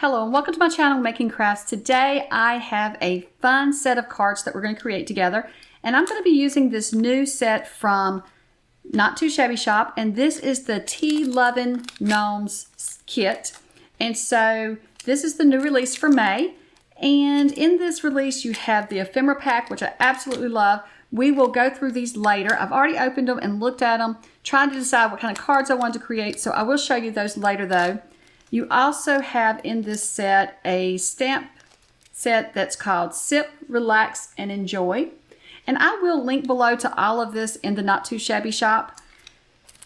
Hello and welcome to my channel, Making Crafts. Today I have a fun set of cards that we're going to create together, and I'm going to be using this new set from Not Too Shabby Shop, and this is the Tea Lovin Gnomes Kit. And so this is the new release for May, and in this release you have the Ephemera pack, which I absolutely love. We will go through these later. I've already opened them and looked at them, trying to decide what kind of cards I wanted to create, so I will show you those later though. You also have in this set a stamp set that's called Sip, Relax, and Enjoy. And I will link below to all of this in the Not Too Shabby Shop.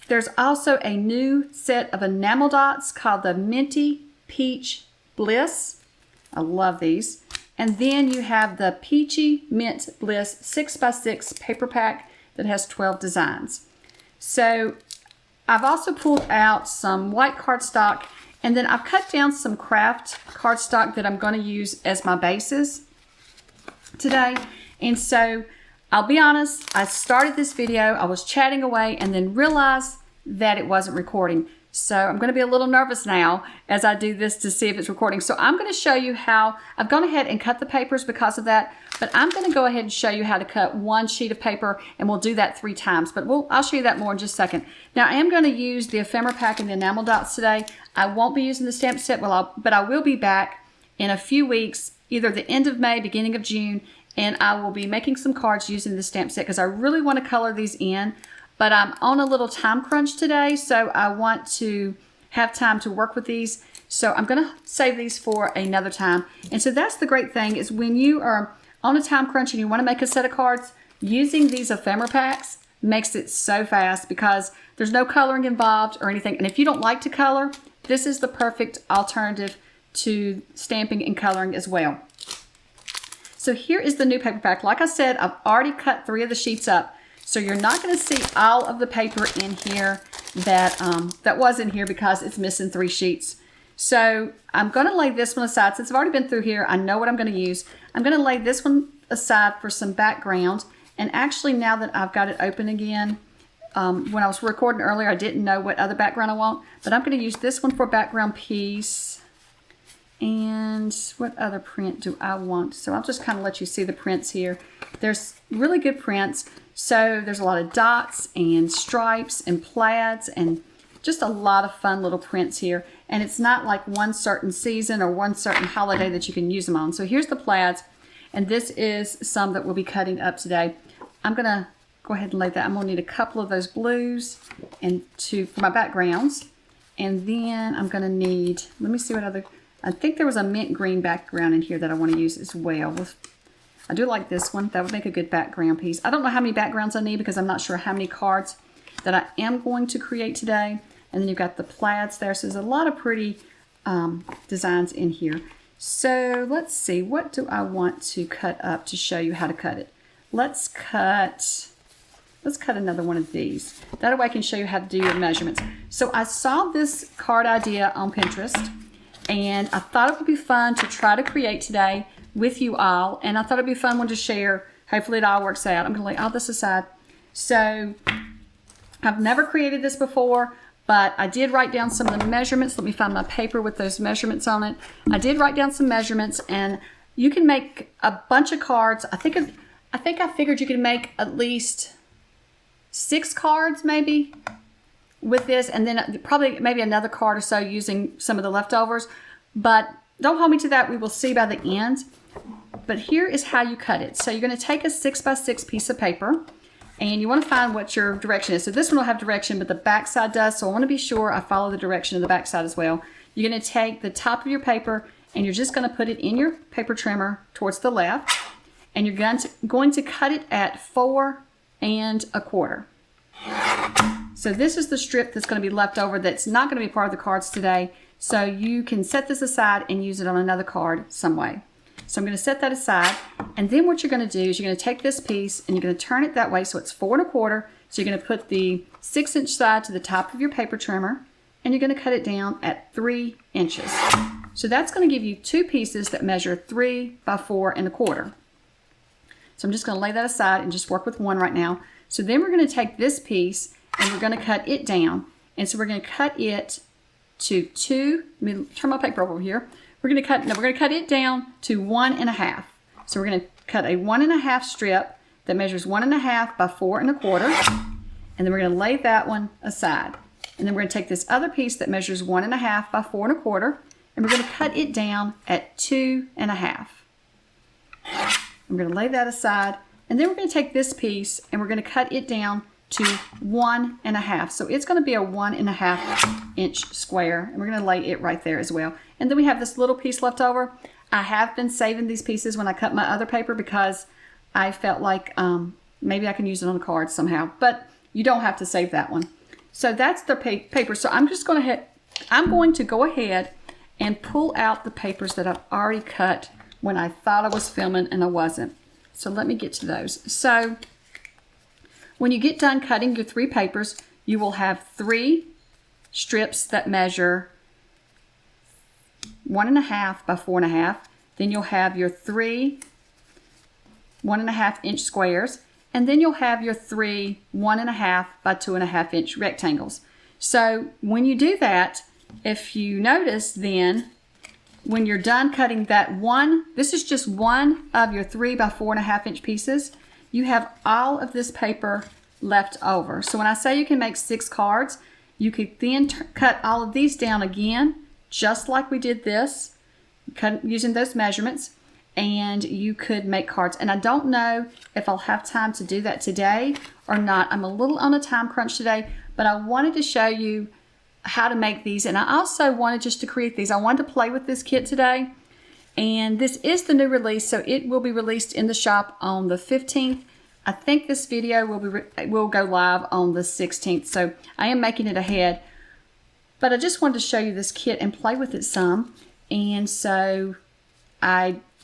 There's also a new set of enamel dots called the Minty, Peach, Bliss. I love these. And then you have the Peachy, Mint, Bliss 6x6 paper pack that has 12 designs. So I've also pulled out some white cardstock, and then I've cut down some craft cardstock that I'm going to use as my bases today. And so I'll be honest, I started this video, I was chatting away and then realized that it wasn't recording. So I'm going to be a little nervous now as I do this to see if it's recording. So I'm going to show you how, I've gone ahead and cut the papers because of that, but I'm going to go ahead and show you how to cut one sheet of paper, and we'll do that 3 times. But I'll show you that more in just a second. Now I am going to use the ephemera pack and the enamel dots today. I won't be using the stamp set, but I will be back in a few weeks, either the end of May, beginning of June, and I will be making some cards using the stamp set because I really want to color these in. But I'm on a little time crunch today, so I want to have time to work with these. So I'm going to save these for another time. And so that's the great thing, is when you are on a time crunch and you want to make a set of cards, using these ephemera packs makes it so fast because there's no coloring involved or anything. And if you don't like to color, this is the perfect alternative to stamping and coloring as well. So here is the new paper pack. Like I said, I've already cut 3 of the sheets up. So you're not going to see all of the paper in here that was in here because it's missing 3 sheets. So I'm going to lay this one aside. Since I've already been through here, I know what I'm going to use. I'm going to lay this one aside for some background. And actually, now that I've got it open again, when I was recording earlier, I didn't know what other background I want. But I'm going to use this one for a background piece. And what other print do I want? So I'll just kind of let you see the prints here. There's really good prints. So there's a lot of dots and stripes and plaids and just a lot of fun little prints here. And it's not like one certain season or one certain holiday that you can use them on. So here's the plaids, and this is some that we'll be cutting up today. I'm going to go ahead and lay that. I'm going to need a couple of those blues and for my backgrounds. And then I'm going to need, let me see what other, I think there was a mint green background in here that I want to use as well. I do like this one. That would make a good background piece. I don't know how many backgrounds I need because I'm not sure how many cards that I am going to create today. And then you've got the plaids there. So there's a lot of pretty designs in here. So let's see. What do I want to cut up to show you how to cut it? Let's cut another one of these. That way I can show you how to do your measurements. So I saw this card idea on Pinterest, and I thought it would be fun to try to create today with you all, and I thought it'd be a fun one to share. Hopefully it all works out. I'm going to lay all this aside. So I've never created this before, but I did write down some of the measurements. Let me find my paper with those measurements on it. I did write down some measurements, and you can make a bunch of cards. I think I figured you could make at least 6 cards maybe with this, and then probably maybe another card or so using some of the leftovers. But don't hold me to that. We will see by the end. But here is how you cut it. So you're going to take a 6x6 piece of paper, and you want to find what your direction is. So this one will have direction, but the back side does. So I want to be sure I follow the direction of the back side as well. You're going to take the top of your paper, and you're just going to put it in your paper trimmer towards the left, and you're going to cut it at 4 1/4. So this is the strip that's going to be left over that's not going to be part of the cards today. So you can set this aside and use it on another card some way. So I'm going to set that aside. And then what you're going to do is you're going to take this piece and you're going to turn it that way so it's 4 1/4. So you're going to put the 6-inch side to the top of your paper trimmer, and you're going to cut it down at 3 inches. So that's going to give you 2 pieces that measure 3 by 4 1/4. So I'm just going to lay that aside and just work with one right now. So then we're going to take this piece and we're going to cut it down. And so we're going to cut it to 2, let me turn my paper over here. we're going to cut it down to 1.5. So we're going to cut a 1.5 strip that measures 1.5 by 4 1/4. And then we're going to lay that one aside. And then we're going to take this other piece that measures 1.5 by 4 1/4, and we're going to cut it down at 2.5. I'm going to lay that aside, and then we're going to take this piece and we're going to cut it down to 1.5. So it's going to be a 1.5 inch square, and we're going to lay it right there as well. And then we have this little piece left over. I have been saving these pieces when I cut my other paper because I felt like maybe I can use it on a card somehow, but you don't have to save that one. So that's the paper. So I'm going to go ahead and pull out the papers that I've already cut when I thought I was filming and I wasn't. So let me get to those. So when you get done cutting your 3 papers, you will have 3 strips that measure 1.5 by 4.5. Then you'll have your 3 1.5 inch squares. And then you'll have your 3 1.5 by 2.5 inch rectangles. So when you do that, if you notice then, when you're done cutting that one, this is just one of your 3 by 4.5 inch pieces, you have all of this paper left over. So when I say you can make 6 cards, you could then cut all of these down again, just like we did this, using those measurements, and you could make cards. And I don't know if I'll have time to do that today or not. I'm a little on a time crunch today, but I wanted to show you how to make these. And I also wanted just to create these. I wanted to play with this kit today. And this is the new release, so it will be released in the shop on the 15th. I think this video will go live on the 16th, so I am making it ahead. But I just wanted to show you this kit and play with it some. And so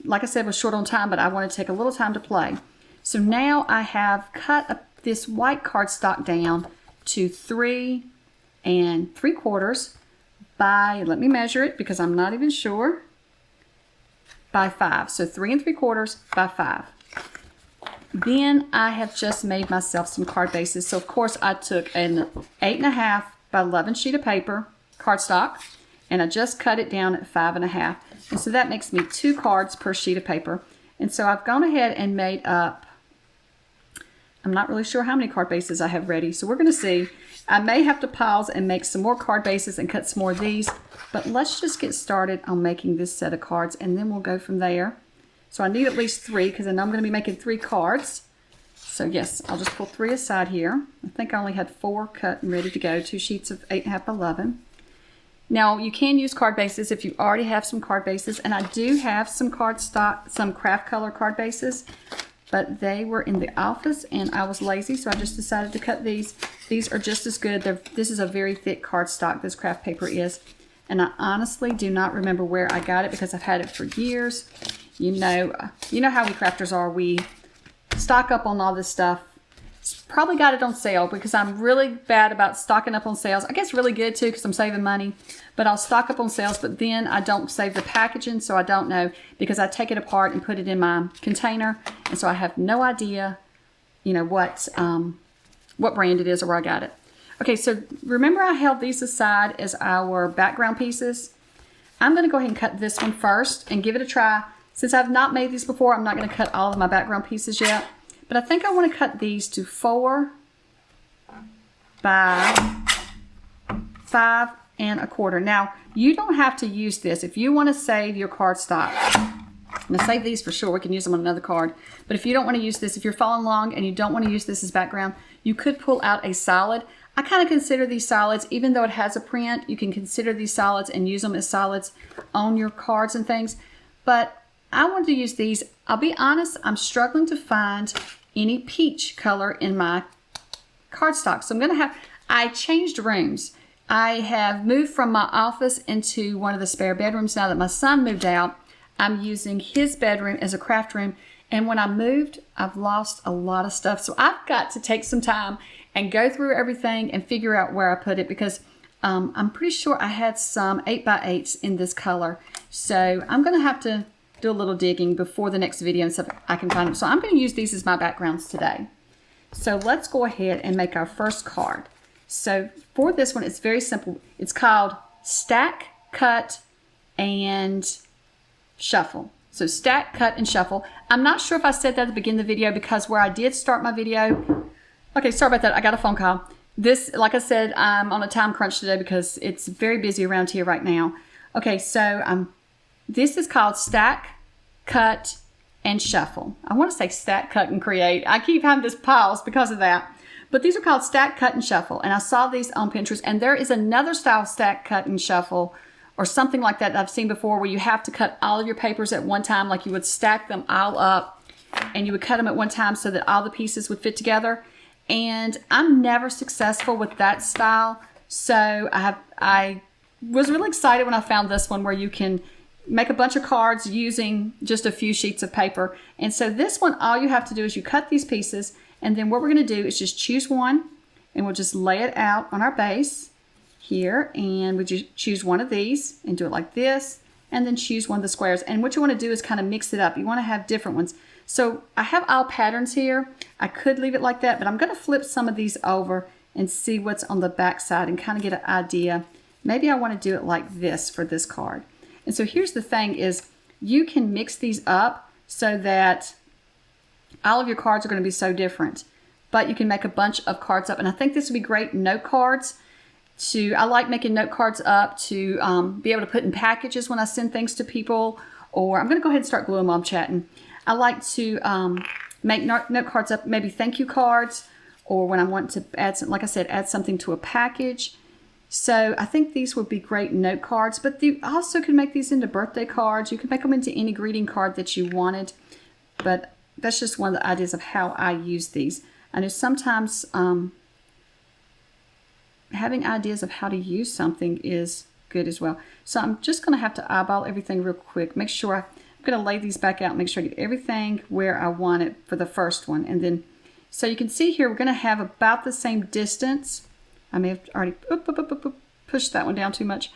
like I said, was short on time, but I want to take a little time to play. So now I have cut this white cardstock down to 3 3/4 by, let me measure it because I'm not even sure, by 5. So 3 3/4 by 5. Then I have just made myself some card bases. So of course I took an 8.5 by 11 sheet of paper, cardstock, and I just cut it down at 5.5. And so that makes me 2 cards per sheet of paper. And so I've gone ahead and made up, I'm not really sure how many card bases I have ready. So we're going to see. I may have to pause and make some more card bases and cut some more of these. But let's just get started on making this set of cards, and then we'll go from there. So I need at least 3 because I know I'm going to be making 3 cards. So yes, I'll just pull 3 aside here. I think I only had 4 cut and ready to go. 2 sheets of 8.5 by 11. Now you can use card bases if you already have some card bases, and I do have some cardstock, some craft color card bases, but they were in the office and I was lazy, so I just decided to cut these. These are just as good. This is a very thick cardstock, this craft paper is, and I honestly do not remember where I got it because I've had it for years. You know how we crafters are. We stock up on all this stuff. Probably got it on sale because I'm really bad about stocking up on sales. I guess really good too because I'm saving money. But I'll stock up on sales, but then I don't save the packaging, so I don't know because I take it apart and put it in my container, and so I have no idea, what brand it is or where I got it. Okay, so remember I held these aside as our background pieces. I'm going to go ahead and cut this one first and give it a try. Since I've not made these before, I'm not going to cut all of my background pieces yet. But I think I want to cut these to 4 by 5 1/4. Now, you don't have to use this. If you want to save your cardstock, I'm going to save these for sure. We can use them on another card. But if you don't want to use this, if you're following along and you don't want to use this as background, you could pull out a solid. I kind of consider these solids, even though it has a print, you can consider these solids and use them as solids on your cards and things. But I wanted to use these. I'll be honest, I'm struggling to find any peach color in my cardstock. So I changed rooms. I have moved from my office into one of the spare bedrooms now that my son moved out. I'm using his bedroom as a craft room. And when I moved, I've lost a lot of stuff. So I've got to take some time and go through everything and figure out where I put it because I'm pretty sure I had some 8x8s in this color. So I'm going to have to do a little digging before the next video and stuff I can find them. So I'm going to use these as my backgrounds today. So let's go ahead and make our first card. So for this one, it's very simple. It's called Stack, Cut, and shuffle. So stack, cut, and shuffle. I'm not sure if I said that at the beginning of the video because where I did start my video, okay, sorry about that. I got a phone call. This, like I said, I'm on a time crunch today because it's very busy around here right now. Okay, so this is called stack, cut, and shuffle. I want to say stack, cut, and create. I keep having this pause because of that. But these are called stack, cut, and shuffle. And I saw these on Pinterest. And there is another style stack, cut, and shuffle or something like that I've seen before where you have to cut all of your papers at one time. Like you would stack them all up and you would cut them at one time so that all the pieces would fit together. And I'm never successful with that style. So I was really excited when I found this one where you can make a bunch of cards using just a few sheets of paper. And so this one, all you have to do is you cut these pieces, and then what we're going to do is just choose one, and we'll just lay it out on our base here, and we just choose one of these and do it like this, and then choose one of the squares. And what you want to do is kind of mix it up. You want to have different ones. So I have all patterns here. I could leave it like that, but I'm going to flip some of these over and see what's on the back side and kind of get an idea. Maybe I want to do it like this for this card. And so here's the thing is you can mix these up so that all of your cards are going to be so different, but you can make a bunch of cards up. And I think this would be great note cards. I like making note cards up to be able to put in packages when I send things to people, or I'm going to go ahead and start gluing while I'm chatting. I like to make note cards up, maybe thank you cards, or when I want to add some, like I said, add something to a package. So I think these would be great note cards, but you also can make these into birthday cards. You can make them into any greeting card that you wanted, but that's just one of the ideas of how I use these. I know sometimes having ideas of how to use something is good as well. So I'm just going to have to eyeball everything real quick. Make sure I'm going to lay these back out, make sure I get everything where I want it for the first one. And then, so you can see here, we're going to have about the same distance. I may have already pushed that one down too much.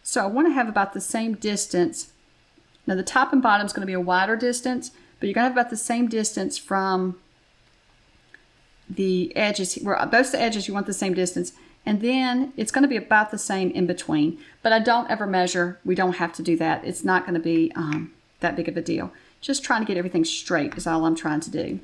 So I want to have about the same distance. Now the top and bottom is going to be a wider distance, but you're going to have about the same distance from the edges. Where both the edges, you want the same distance. And then it's going to be about the same in between. But I don't ever measure. We don't have to do that. It's not going to be that big of a deal. Just trying to get everything straight is all I'm trying to do.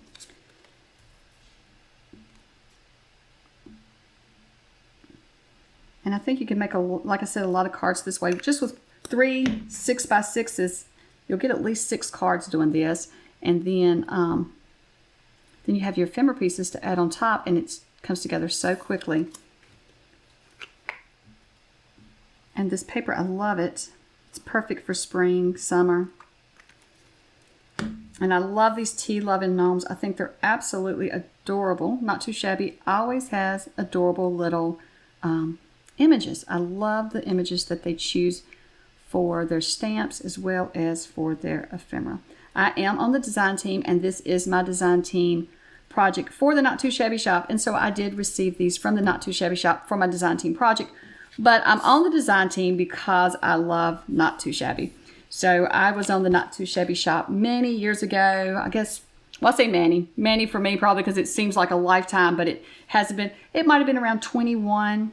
And I think you can make, like I said, a lot of cards this way. Just with 3 6x6s, you'll get at least 6 cards doing this. And then you have your ephemera pieces to add on top, and it comes together so quickly. And this paper, I love it. It's perfect for spring, summer. And I love these Tea Lovin Gnomes. I think they're absolutely adorable. Not too shabby. Always has adorable little images. I love the images that they choose for their stamps as well as for their ephemera. I am on the design team, and this is my design team project for the Not Too Shabby shop. And so I did receive these from the Not Too Shabby shop for my design team project. But I'm on the design team because I love Not Too Shabby. So I was on the Not Too Shabby shop many years ago. I guess, well, I say many for me probably because it seems like a lifetime, but it hasn't been. It might have been around 2021,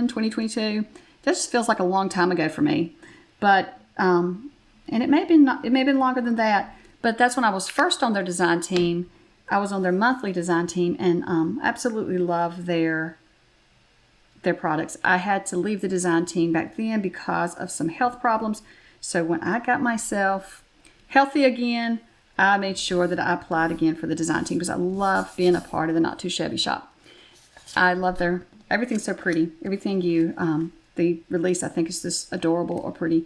2022. That just feels like a long time ago for me. But and it may have been longer than that. But that's when I was first on their design team. I was on their monthly design team, and absolutely love their products. I had to leave the design team back then because of some health problems. So when I got myself healthy again, I made sure that I applied again for the design team because I love being a part of the Not Too Shabby shop. I love everything's so pretty. Everything they release, I think, is just adorable or pretty.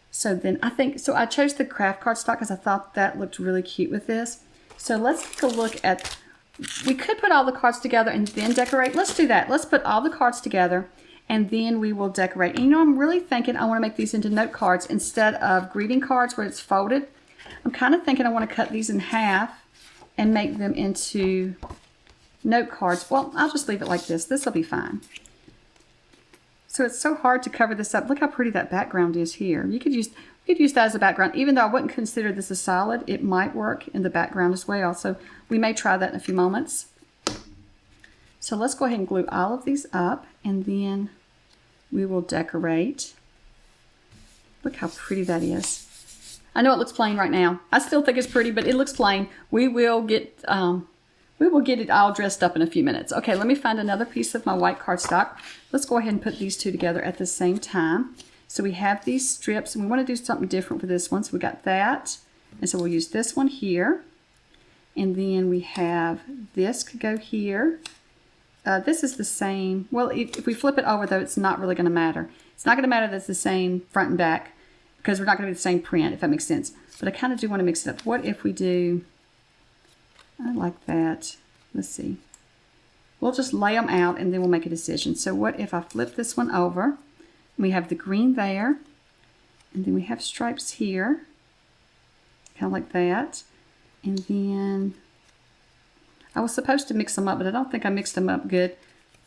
So then I chose the craft cardstock because I thought that looked really cute with this. So let's take a look at, we could put all the cards together and then decorate. Let's do that. Let's put all the cards together and then we will decorate. And I'm really thinking I want to make these into note cards instead of greeting cards where it's folded. I'm kind of thinking I want to cut these in half and make them into note cards. Well, I'll just leave it like this. This will be fine. So it's so hard to cover this up. Look how pretty that background is here. You could use that as a background. Even though I wouldn't consider this a solid, it might work in the background as well. So we may try that in a few moments. So let's go ahead and glue all of these up, and then we will decorate. Look how pretty that is. I know it looks plain right now. I still think it's pretty, but it looks plain. We will get it all dressed up in a few minutes. Okay, let me find another piece of my white cardstock. Let's go ahead and put these two together at the same time. So we have these strips, and we want to do something different for this one. So we got that, and so we'll use this one here. And then we have this could go here. This is the same. Well, if we flip it over, though, it's not really going to matter. It's not going to matter that it's the same front and back, because we're not going to be the same print, if that makes sense. But I kind of do want to mix it up. What if we do, I like that. Let's see. We'll just lay them out and then we'll make a decision. So what if I flip this one over? We have the green there, and then we have stripes here, kind of like that. And then I was supposed to mix them up, but I don't think I mixed them up good.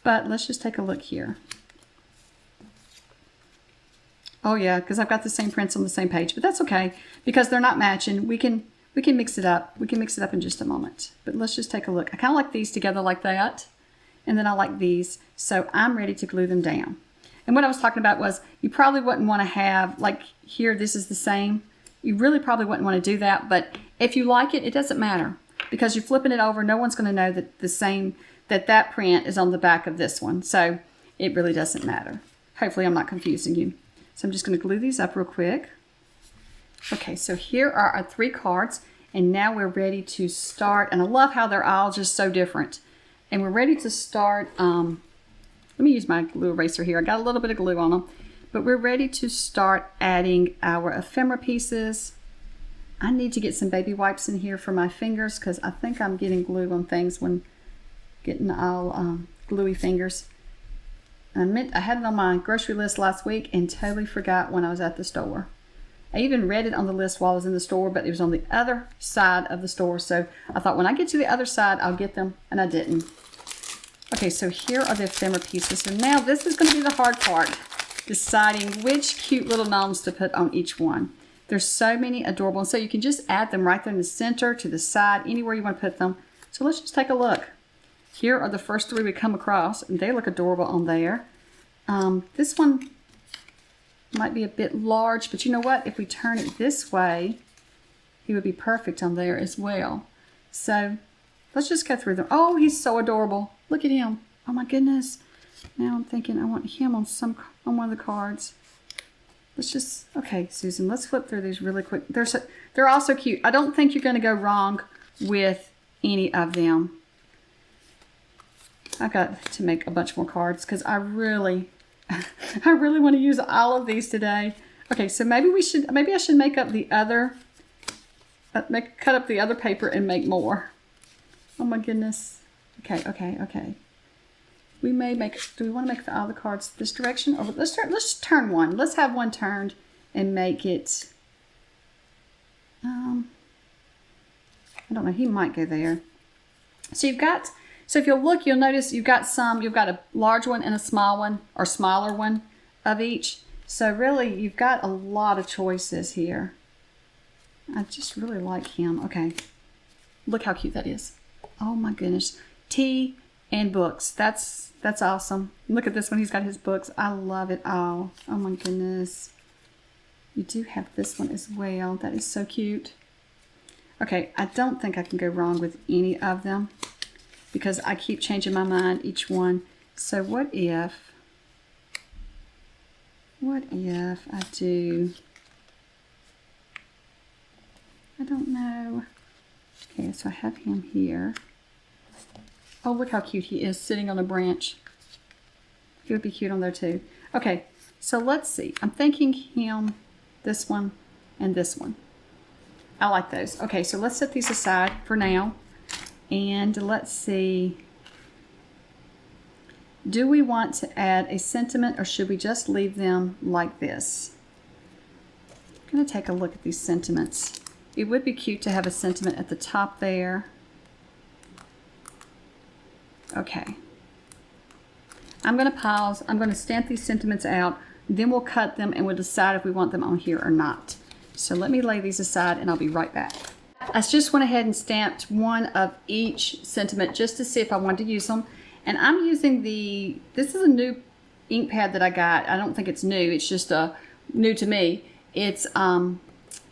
But let's just take a look here. Oh yeah, because I've got the same prints on the same page, but that's okay because they're not matching. We can mix it up. We can mix it up in just a moment. But let's just take a look. I kind of like these together like that, and then I like these. So I'm ready to glue them down. And what I was talking about was you probably wouldn't want to have, like here, this is the same. You really probably wouldn't want to do that, but if you like it, it doesn't matter because you're flipping it over. No one's going to know that that print is on the back of this one. So it really doesn't matter. Hopefully I'm not confusing you. So I'm just going to glue these up real quick. Okay, so here are our 3 cards, and now we're ready to start. And I love how they're all just so different. And we're ready to start. Let me use my glue eraser here. I got a little bit of glue on them. But we're ready to start adding our ephemera pieces. I need to get some baby wipes in here for my fingers because I think I'm getting glue on things when getting all gluey fingers. I had it on my grocery list last week and totally forgot when I was at the store. I even read it on the list while I was in the store, but it was on the other side of the store. So I thought when I get to the other side, I'll get them, and I didn't. Okay, so here are the ephemera pieces. So now this is going to be the hard part, deciding which cute little gnomes to put on each one. There's so many adorable, and so you can just add them right there in the center, to the side, anywhere you want to put them. So let's just take a look. Here are the first 3 we come across, and they look adorable on there. This one might be a bit large, but you know what? If we turn it this way, he would be perfect on there as well. So let's just go through them. Oh, he's so adorable. Look at him. Oh my goodness. Now I'm thinking I want him on one of the cards. Let's just, okay, Susan, let's flip through these really quick. They're all so cute. I don't think you're going to go wrong with any of them. I've got to make a bunch more cards because I really want to use all of these today. Okay, so maybe I should make up the other, cut up the other paper and make more. Oh my goodness. Okay. We may make, do we want to make all the cards this direction? Or let's turn one. Let's have one turned and make it, I don't know, he might go there. So if you'll look, you'll notice you've got a large one and a small one, or smaller one of each. So really, you've got a lot of choices here. I just really like him. Okay, look how cute that is. Oh my goodness. Tea and books. That's awesome. Look at this one. He's got his books. I love it all. Oh my goodness. You do have this one as well. That is so cute. Okay, I don't think I can go wrong with any of them, because I keep changing my mind each one. So what if I do, I don't know. Okay, so I have him here. Oh, look how cute he is sitting on a branch. He would be cute on there too. Okay, so let's see. I'm thinking him, this one, and this one. I like those. Okay, so let's set these aside for now. And let's see, do we want to add a sentiment or should we just leave them like this? I'm going to take a look at these sentiments. It would be cute to have a sentiment at the top there. Okay. I'm going to pause. I'm going to stamp these sentiments out. Then we'll cut them and we'll decide if we want them on here or not. So let me lay these aside and I'll be right back. I just went ahead and stamped one of each sentiment just to see if I wanted to use them. And I'm using this is a new ink pad that I got. I don't think it's new. It's just new to me. It's, I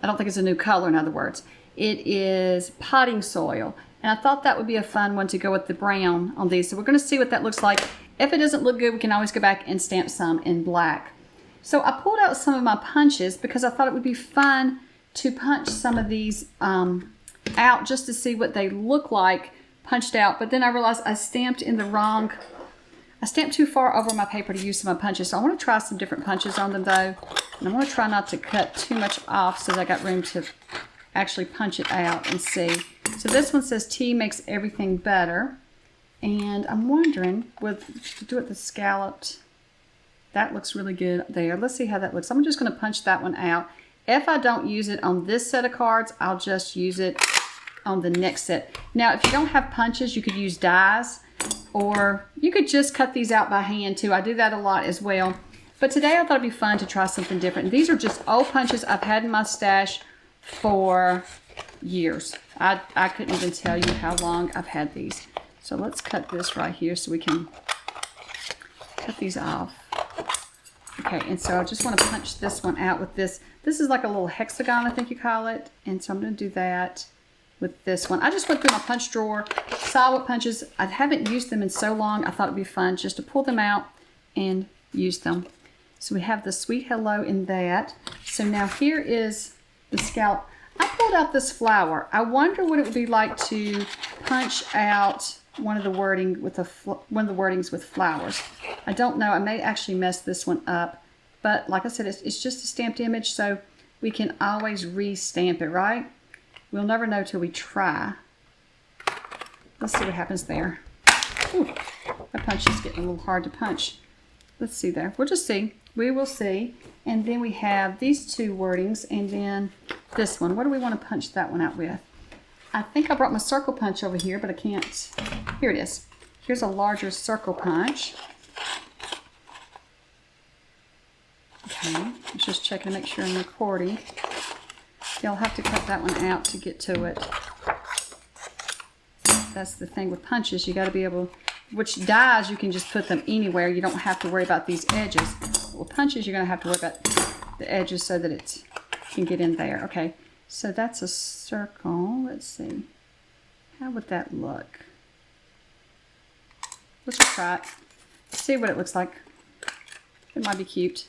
don't think it's a new color, in other words. It is potting soil. And I thought that would be a fun one to go with the brown on these. So we're going to see what that looks like. If it doesn't look good, we can always go back and stamp some in black. So I pulled out some of my punches because I thought it would be fun to punch some of these out just to see what they look like punched out. But then I realized I stamped in the wrong, I stamped too far over my paper to use some of my punches. So I want to try some different punches on them though. And I want to try not to cut too much off so that I got room to actually punch it out and see. So this one says tea makes everything better. And I'm wondering, to do it the scalloped, that looks really good there. Let's see how that looks. I'm just going to punch that one out. If I don't use it on this set of cards, I'll just use it on the next set. Now, if you don't have punches, you could use dies, or you could just cut these out by hand too. I do that a lot as well. But today I thought it'd be fun to try something different. These are just old punches I've had in my stash for years. I couldn't even tell you how long I've had these. So let's cut this right here so we can cut these off. Okay, and so I just want to punch this one out with this. This is like a little hexagon, I think you call it. And so I'm going to do that with this one. I just went through my punch drawer, saw what punches. I haven't used them in so long. I thought it'd be fun just to pull them out and use them. So we have the Sweet Hello in that. So now here is the scallop. I pulled out this flower. I wonder what it would be like to punch out one of the wordings with flowers. I don't know. I may actually mess this one up, but like I said, it's just a stamped image, so we can always re-stamp it, right? We'll never know till we try. Let's see what happens there. Ooh, that punch is getting a little hard to punch. Let's see there. We'll just see. We will see. And then we have these two wordings, and then this one. What do we want to punch that one out with? I think I brought my circle punch over here, but I can't. Here it is. Here's a larger circle punch. Okay, I'm just checking to make sure I'm recording. You'll have to cut that one out to get to it. That's the thing with punches. You got to be able, which dies you can just put them anywhere. You don't have to worry about these edges. Well, punches you're going to have to worry about the edges so that it can get in there. Okay. So that's a circle. Let's see. How would that look? Let's try it. See what it looks like. It might be cute.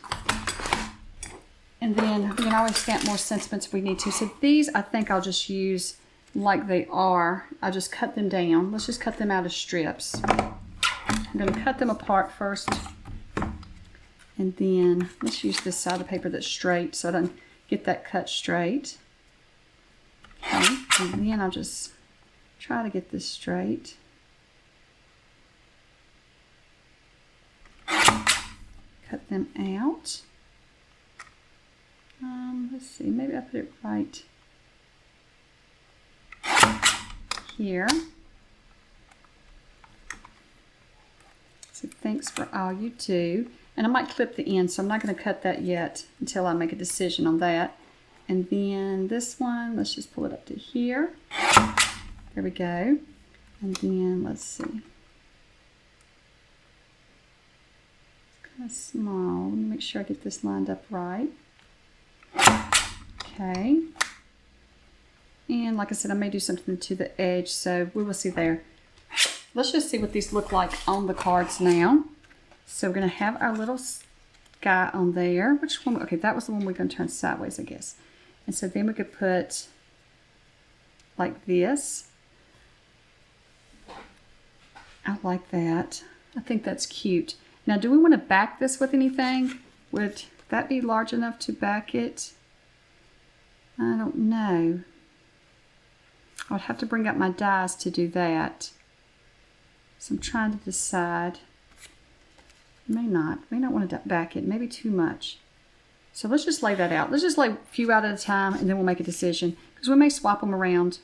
And then we can always stamp more sentiments if we need to. So these I think I'll just use like they are. I'll just cut them down. Let's just cut them out of strips. I'm going to cut them apart first. And then let's use this side of the paper that's straight so I don't get that cut straight. Okay, and then I'll just try to get this straight. Cut them out. Let's see, maybe I put it right here. So thanks for all you do. And I might clip the end, so I'm not going to cut that yet until I make a decision on that. And then this one, let's just pull it up to here. There we go. And then let's see. It's kind of small. Let me make sure I get this lined up right. Okay. And like I said, I may do something to the edge, so we will see there. Let's just see what these look like on the cards now. So we're going to have our little guy on there. Which one? Okay, that was the one we're going to turn sideways, I guess. And so then we could put like this. I like that. I think that's cute. Now, do we want to back this with anything? Would that be large enough to back it? I don't know. I would have to bring up my dies to do that. So I'm trying to decide. May not want to back it. Maybe too much. So let's just lay that out. Let's just lay a few out at a time, and then we'll make a decision. Because we may swap them around.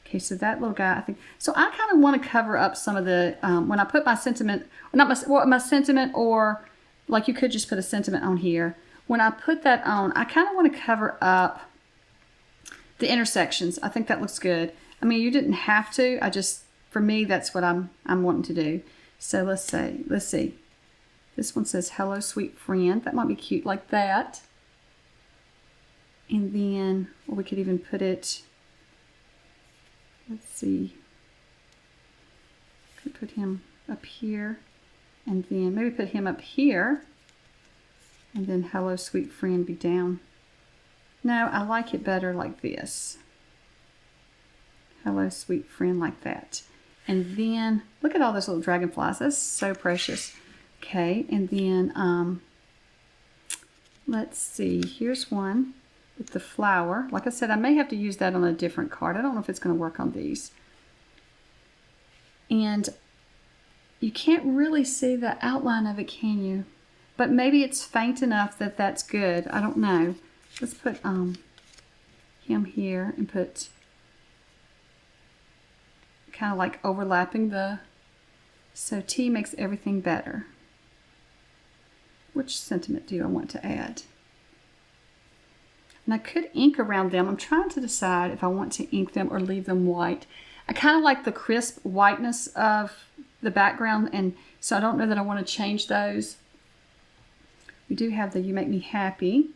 Okay, so that little guy, I think. So I kind of want to cover up some of the, when I put my sentiment, my sentiment, or like you could just put a sentiment on here. When I put that on, I kind of want to cover up the intersections. I think that looks good. I mean, you didn't have to. For me, that's what I'm wanting to do. So let's see. This one says, hello, sweet friend. That might be cute like that. And then, or we could even put it, let's see, could put him up here, and then maybe put him up here, and then hello sweet friend be down. No, I like it better like this. Hello sweet friend, like that. And then look at all those little dragonflies. That's so precious. Okay, and then let's see, here's one with the flower. Like I said, I may have to use that on a different card. I don't know if it's going to work on these. And you can't really see the outline of it, can you? But maybe it's faint enough that that's good. I don't know. Let's put him here and put kind of like overlapping the, so Tea makes everything better. Which sentiment do I want to add? And I could ink around them. I'm trying to decide if I want to ink them or leave them white. I kind of like the crisp whiteness of the background, and so I don't know that I want to change those. We do have the You Make Me Happy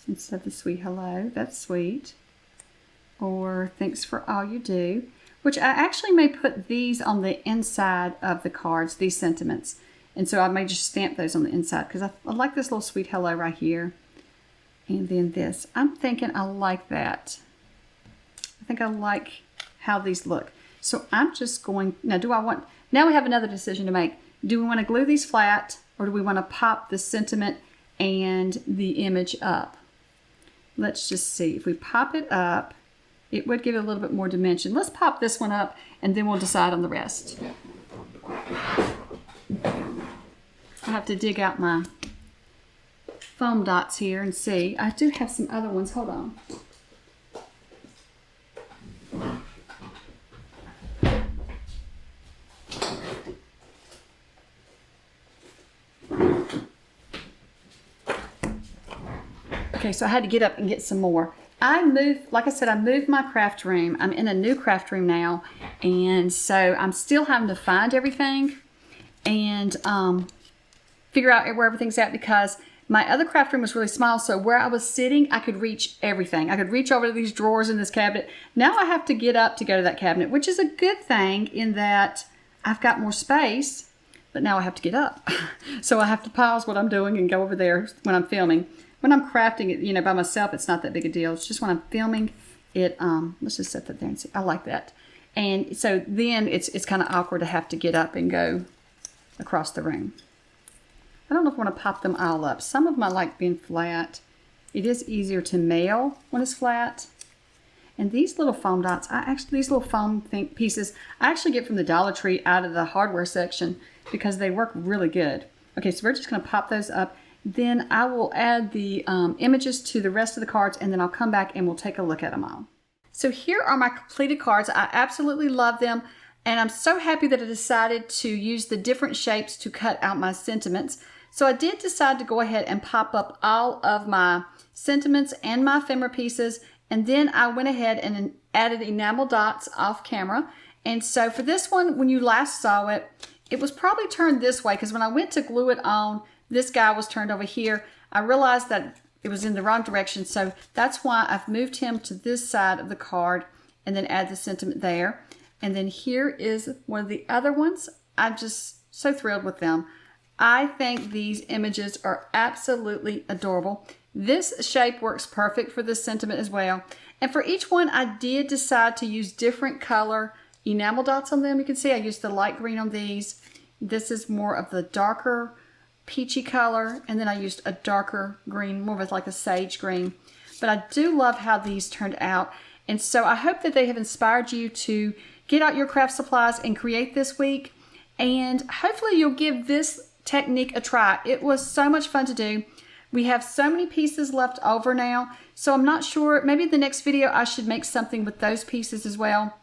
instead of the Sweet Hello. That's sweet. Or Thanks for All You Do, which I actually may put these on the inside of the cards, these sentiments. And so I may just stamp those on the inside because I like this little Sweet Hello right here. And then this. I'm thinking I like that. I think I like how these look. So I'm just going, now we have another decision to make. Do we want to glue these flat, or do we want to pop the sentiment and the image up? Let's just see. If we pop it up, it would give it a little bit more dimension. Let's pop this one up and then we'll decide on the rest. I have to dig out my foam dots here and see. I do have some other ones. Hold on. Okay, so I had to get up and get some more. Like I said, I moved my craft room. I'm in a new craft room now, and so I'm still having to find everything and figure out where everything's at, because my other craft room was really small, so where I was sitting, I could reach everything. I could reach over to these drawers in this cabinet. Now I have to get up to go to that cabinet, which is a good thing in that I've got more space, but now I have to get up. So I have to pause what I'm doing and go over there when I'm filming. When I'm crafting it, by myself, it's not that big a deal. It's just when I'm filming it, let's just set that there and see. I like that. And so then it's kind of awkward to have to get up and go across the room. I don't know if I want to pop them all up. Some of them I like being flat. It is easier to mail when it's flat. And these little foam dots, these little foam pieces, I actually get from the Dollar Tree out of the hardware section because they work really good. Okay, so we're just going to pop those up. Then I will add the images to the rest of the cards, and then I'll come back and we'll take a look at them all. So here are my completed cards. I absolutely love them, and I'm so happy that I decided to use the different shapes to cut out my sentiments. So I did decide to go ahead and pop up all of my sentiments and my ephemera pieces, and then I went ahead and added enamel dots off camera. And so for this one, when you last saw it, it was probably turned this way, because when I went to glue it on, this guy was turned over here. I realized that it was in the wrong direction, so that's why I've moved him to this side of the card and then add the sentiment there. And then here is one of the other ones. I'm just so thrilled with them. I think these images are absolutely adorable. This shape works perfect for this sentiment as well. And for each one, I did decide to use different color enamel dots on them. You can see I used the light green on these. This is more of the darker peachy color, and then I used a darker green, more of like a sage green. But I do love how these turned out, and so I hope that they have inspired you to get out your craft supplies and create this week, and hopefully you'll give this technique a try. It was so much fun to do. We have so many pieces left over now, so I'm not sure, maybe the next video I should make something with those pieces as well,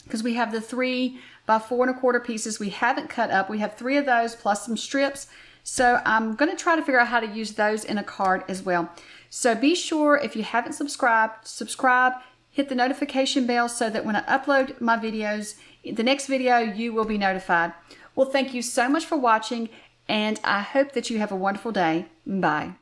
because we have the 3 by 4 1/4 pieces we haven't cut up. We have 3 of those plus some strips. So I'm going to try to figure out how to use those in a card as well. So be sure, if you haven't subscribed, subscribe, hit the notification bell so that when I upload my videos, the next video, you will be notified. Well, thank you so much for watching, and I hope that you have a wonderful day. Bye.